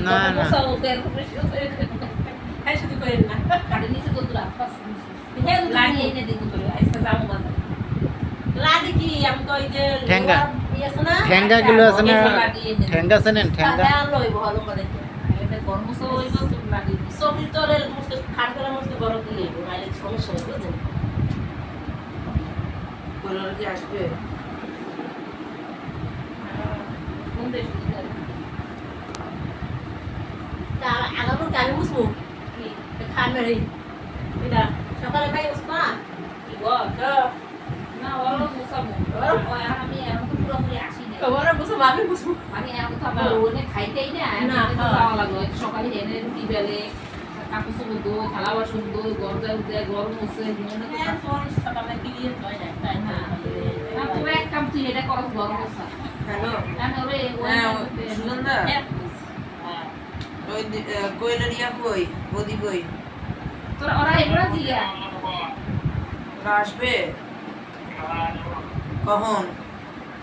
না না হ্যাঁ শুধু করেন না কাটে নিচে তো তোরা হ্যাঁ লাগে এনে দিন তোরে আজকে যাবো বাজার লাদি কি আমি কই যে ঠেঙ্গা। ইয়েছ না ঠেঙ্গা গুলো আছে না ঠেঙ্গা আছে না ঠেঙ্গা হ্যাঁ লই ভালো করে এটা গরম মশলা হইব তো লাগে সবই তলে মুস্ত খাট করে মুস্ত বড় কি লইব নাইলে সমস্যা হবে বুঝছেন বলার কি আসবে কোন দেশ তা আগামী কালে মুসবো কি খান রে এটা সকালে খাই উসমা কি গো তো না ওরা মুসামু ওই আমি এখন তো পুরোপুরি আসি না তোমার মুসো আমি মুসবো মানে এখন তো আমরা ওনে খাইতেই না না, তো হ্যাঁ। যাওয়া লাগলো সকালে এনে রুটি বেলে কাপড় চোপড় দো থালা বাসন দো গরজা উঠে গরম হচ্ছে জীবনে তো হ্যাঁ ফোন সকালে দিয়ে হয় না তাই না না তুমি এক কাম তুই এটা করস গরম হচ্ছে হ্যালো আমি ওরে হ্যাঁ সুগন্ধা হ্যাঁ ওই কোয়েলারিয়া কই বদি কই তোরা ওরা এগুলা জিয়া ওরা আসবে কখন